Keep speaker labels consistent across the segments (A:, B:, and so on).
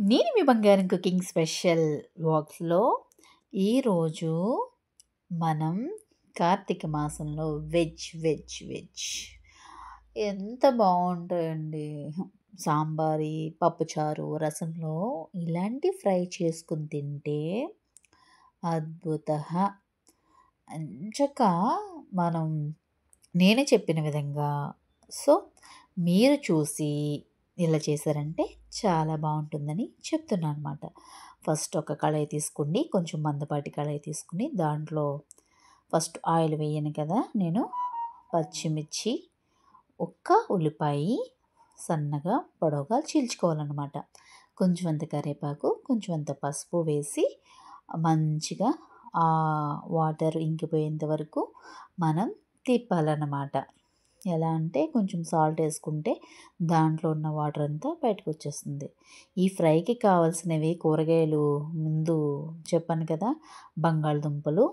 A: నేను మీ బంగారం cooking special వ్లాగ్స్‌లో ఈరోజు మనం కార్తీక మాసంలో వెజ్ ఎంత బావుంటాయండి. సాంబారి, పప్పుచారు, రసంలో ఇలాంటి ఫ్రై చేసుకొని తింటే అద్భుతః. ఎంచక్కా మనం నేనే చెప్పిన విధంగా సో, మీరు చూసి ఇలా చేశారంటే చాలా బావుంటుందని చెప్తున్నాననమాట. ఫస్ట్ ఒక కళాయి తీసుకోండి. కొంచెం మందపాటి కళాయి తీసుకొని దాంట్లో ఫస్ట్ ఆయిల్ వేయను కదా నేను. పచ్చిమిర్చి, ఒక్క ఉల్లిపాయి సన్నగా, పొడవుగా చీల్చుకోవాలనమాట. కొంచెం అంత కరివేపాకు, కొంచెం అంత పసుపు వేసి మంచిగా వాటర్ ఇంకిపోయేంత వరకు మనం తిప్పాలన్నమాట. ఎలా అంటే కొంచెం సాల్ట్ వేసుకుంటే దాంట్లో ఉన్న వాటర్ అంతా బయటకొచ్చేస్తుంది. ఈ ఫ్రైకి కావాల్సినవి కూరగాయలు ముందు చెప్పాను కదా! బంగాళదుంపలు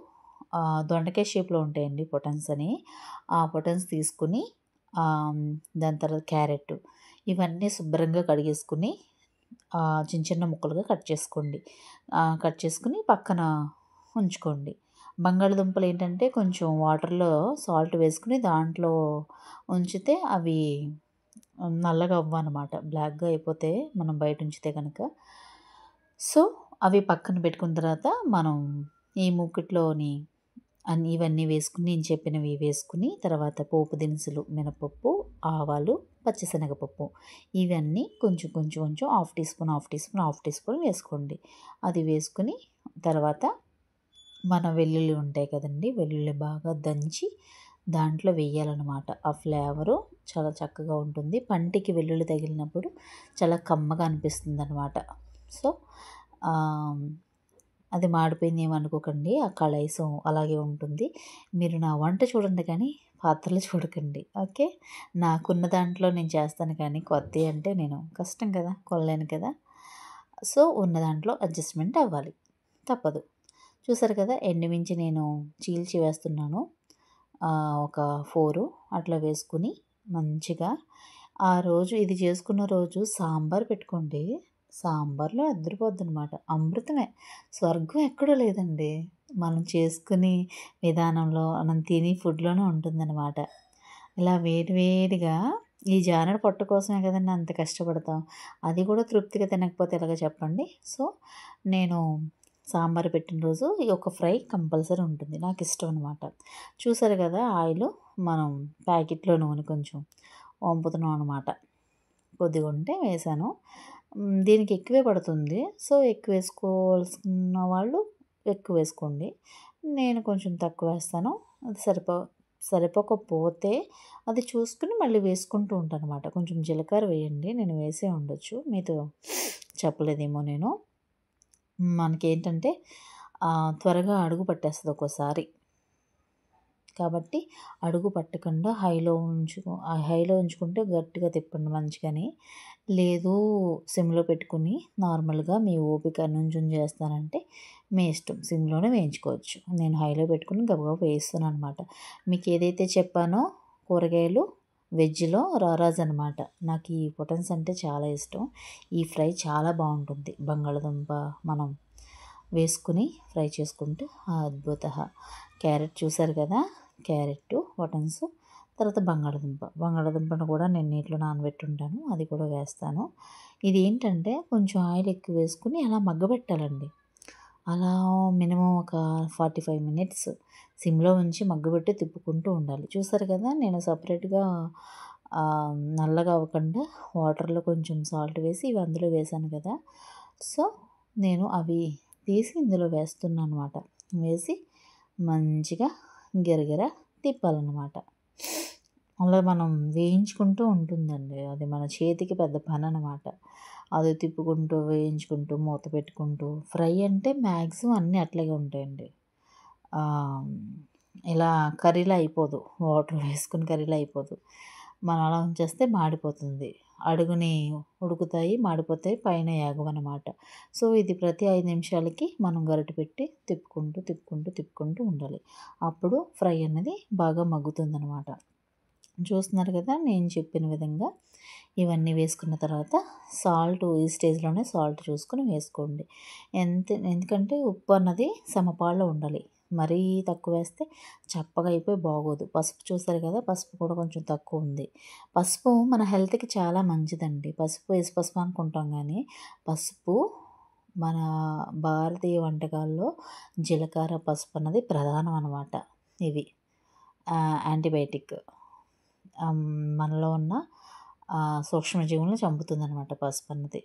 A: దొండకాయ షేప్‌లో ఉంటాయండి పొటన్స్ అని. ఆ పొటన్స్ తీసుకొని దాని తర్వాత క్యారెట్ ఇవన్నీ శుభ్రంగా కడిగేసుకొని చిన్న చిన్న ముక్కలుగా కట్ చేసుకోండి. కట్ చేసుకొని పక్కన ఉంచుకోండి. బంగాళదుంపలు ఏంటంటే కొంచెం వాటర్‌లో సాల్ట్ వేసుకొని దాంట్లో ఉంచితే అవి నల్లగా అవ్వనమాట. బ్లాక్‌గా అయిపోతే మనం బయట ఉంచితే గనక. సో, అవి పక్కన పెట్టుకున్న తర్వాత మనం ఈ మూకిట్లోని ఇవన్నీ వేసుకొని నేను చెప్పినవి వేసుకొని తర్వాత పోపు దినుసులు మినపప్పు, ఆవాలు, పచ్చిశనగపప్పు ఇవన్నీ కొంచెం కొంచెం కొంచెం హాఫ్ టీ స్పూన్ వేసుకోండి. అది వేసుకొని తర్వాత మన వెల్లుల్లి ఉంటాయి కదండీ! వెల్లుల్లి బాగా దంచి దాంట్లో వేయాలనమాట. ఆ ఫ్లేవరు చాలా చక్కగా ఉంటుంది. పంటికి వెల్లుల్లి తగిలినప్పుడు చాలా కమ్మగా అనిపిస్తుందనమాట. సో, అది మాడిపోయింది ఏమనుకోకండి. ఆ కళాయి అలాగే ఉంటుంది. మీరు నా వంట చూడండి కానీ పాత్రలు చూడకండి. ఓకే. నాకున్న దాంట్లో నేను చేస్తాను కానీ కొత్తయి అంటే నేను కష్టం కదా! కొనలేను కదా! సో, ఉన్న దాంట్లో అడ్జస్ట్‌మెంట్ అవ్వాలి. తప్పదు. చూసారు కదా! ఎండుమిర్చి నేను చీల్చి వేస్తున్నాను. ఒక 4 అట్లా వేసుకొని మంచిగా ఆ రోజు ఇది చేసుకున్న రోజు సాంబార్ పెట్టుకోండి. సాంబార్‌లో అదిరిపోద్దనమాట. అమృతమే. స్వర్గం ఎక్కడో లేదండి. మనం చేసుకునే విధానంలో, మనం తినే ఫుడ్‌లోనే ఉంటుందనమాట. ఇలా వేడి వేడిగా ఈ జానెడు పొట్ట కోసమే కదండీ అంత కష్టపడతాం. అది కూడా తృప్తిగా తినకపోతే ఎలాగో చెప్పండి. సో, నేను సాంబార్ పెట్టిన రోజు ఈ ఒక ఫ్రై కంపల్సరీ ఉంటుంది. నాకిష్టం అనమాట. చూసారు కదా! ఆయిలు మనం ప్యాకెట్‌లో నూనె కొంచెం వంపుతున్నాం అనమాట. కొద్దిగా ఉంటే వేశాను. దీనికి ఎక్కువే పడుతుంది. సో, ఎక్కువ వేసుకోవాల్సిన వాళ్ళు ఎక్కువ వేసుకోండి. నేను కొంచెం తక్కువ వేస్తాను. అది సరిపోకపోతే అది చూసుకొని మళ్ళీ వేసుకుంటూ ఉంటానన్నమాట. కొంచెం జీలకర్ర వేయండి. నేను వేసే ఉండొచ్చు. మీతో చెప్పలేదేమో నేను. మనకేంటంటే త్వరగా అడుగు పట్టేస్తది ఒక్కోసారి. కాబట్టి అడుగు పట్టకుండా హైలో ఉంచుకుంటే గట్టిగా తిప్పండి మంచిగాని. లేదు సిమ్‌లో పెట్టుకొని నార్మల్‌గా మీ ఓపిక నుంచుని చేస్తానంటే మీ ఇష్టం. సిమ్‌లోనే వేయించుకోవచ్చు. నేను హైలో పెట్టుకొని గబగబా వేయిస్తున్నాననమాట. మీకు ఏదైతే చెప్పానో కూరగాయలు వెజ్‌లో రారాజు అనమాట. నాకు ఈ పొటన్స్ అంటే చాలా ఇష్టం. ఈ ఫ్రై చాలా బావుంటుంది. బంగాళదుంప మనం వేసుకొని ఫ్రై చేసుకుంటే అద్భుతః. క్యారెట్ చూసారు కదా! క్యారెట్, పొటన్స్ తర్వాత బంగాళదుంపను కూడా నేను నీటిలో నానబెట్టుంటాను. అది కూడా వేస్తాను. ఇదేంటంటే కొంచెం ఆయిల్ ఎక్కువ వేసుకొని అలా మగ్గబెట్టాలండి. అలా మినిమమ్ ఒక 45 మినిట్స్ సిమ్‌లో ఉంచి మగ్గబెట్టి తిప్పుకుంటూ ఉండాలి. చూసారు కదా! నేను సెపరేట్‌గా నల్లగా అవ్వకుండా వాటర్‌లో కొంచెం సాల్ట్ వేసి ఇవి అందులో వేశాను కదా! సో, నేను అవి తీసి ఇందులో వేస్తున్నానమాట. వేసి మంచిగా గిరగిర తిప్పాలన్నమాట. అలా మనం వేయించుకుంటూ ఉంటుందండి. అది మన చేతికి పెద్ద పననమాట. అది తిప్పుకుంటూ, వేయించుకుంటూ, మూత పెట్టుకుంటూ ఫ్రై అంటే మ్యాక్సిమం అన్నీ అట్లాగే ఉంటాయండి. ఇలా కర్రీలా అయిపోదు. వాటర్ వేసుకొని కర్రీలా అయిపోదు. మనం అలా ఉంచేస్తే మాడిపోతుంది. అడుగుని ఉడుకుతాయి, మాడిపోతాయి, పైన ఏగవనమాట. సో, ఇది ప్రతి 5 నిమిషాలకి మనం గరిటె పెట్టి తిప్పుకుంటూ ఉండాలి. అప్పుడు ఫ్రై అన్నది బాగా మగ్గుతుందనమాట. చూస్తున్నారు కదా నేను చెప్పిన విధంగా ఇవన్నీ వేసుకున్న తర్వాత సాల్ట్ ఈ స్టేజ్లోనే సాల్ట్ చూసుకొని వేసుకోండి. ఎందుకంటే ఉప్పు అన్నది సమపాల్లో ఉండాలి. మరీ తక్కువ వేస్తే చప్పగా అయిపోయి బాగోదు. పసుపు చూసారు కదా, పసుపు కూడా కొంచెం తక్కువ ఉంది. పసుపు మన హెల్త్కి చాలా మంచిదండి. పసుపు అనుకుంటాం కానీ పసుపు మన భారతీయ వంటకాల్లో జీలకర్ర, పసుపు అన్నది ప్రధానం అన్నమాట. ఇవి యాంటీబయాటిక్ మనలో ఉన్న సూక్ష్మజీవులను చంపుతుందనమాట పసుపు అన్నది.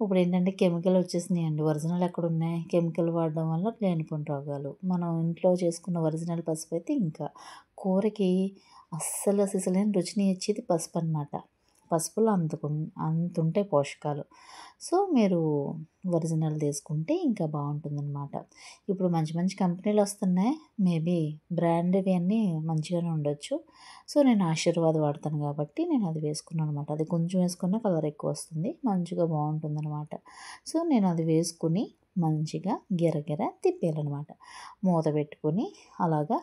A: ఇప్పుడు ఏంటంటే కెమికల్ వచ్చేసినాయండి. ఒరిజినల్ ఎక్కడున్నాయి? కెమికల్ వాడడం వల్ల లేనిపోని రోగాలు. మనం ఇంట్లో చేసుకున్న ఒరిజినల్ పసుపు అయితే ఇంకా కూరకి అస్సలు సిసలైన రుచిని ఇచ్చేది పసుపు అనమాట. పసుపులో అంతుంటాయి పోషకాలు. సో మీరు ఒరిజినల్ తీసుకుంటే ఇంకా బాగుంటుందన్నమాట. ఇప్పుడు మంచి మంచి కంపెనీలు వస్తున్నాయి. మేబీ బ్రాండ్వి అన్నీ మంచిగానే ఉండొచ్చు. సో నేను ఆశీర్వాద్ వాడతాను కాబట్టి నేను అది వేసుకున్నాను అనమాట. అది కొంచెం వేసుకున్న కలర్ ఎక్కువ వస్తుంది, మంచిగా బాగుంటుందన్నమాట. సో నేను అది వేసుకుని మంచిగా గిరగిర తిప్పేయాలన్నమాట. మూత పెట్టుకొని అలాగా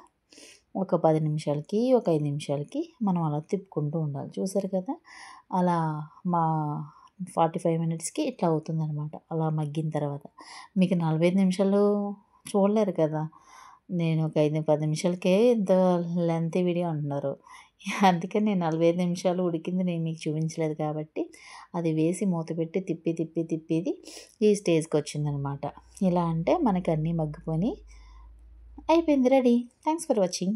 A: ఒక 10 నిమిషాలకి, ఒక 5 నిమిషాలకి మనం అలా తిప్పుకుంటూ ఉండాలి. చూసారు కదా, అలా మా 45 మినిట్స్కి ఇట్లా అవుతుందన్నమాట. అలా మగ్గిన తర్వాత మీకు 45 నిమిషాలు చూడలేరు కదా, నేను ఒక 10 నిమిషాలకే ఇంత లెంతీ వీడియో అంటున్నారు. అందుకని నేను 45 నిమిషాలు ఉడికింది నేను మీకు చూపించలేదు కాబట్టి అది వేసి మూత పెట్టి తిప్పేది ఈ స్టేజ్కి వచ్చిందనమాట. ఇలా అంటే మనకి అన్నీ మగ్గిపోయి అయిపోయింది, రెడీ. Thanks for watching.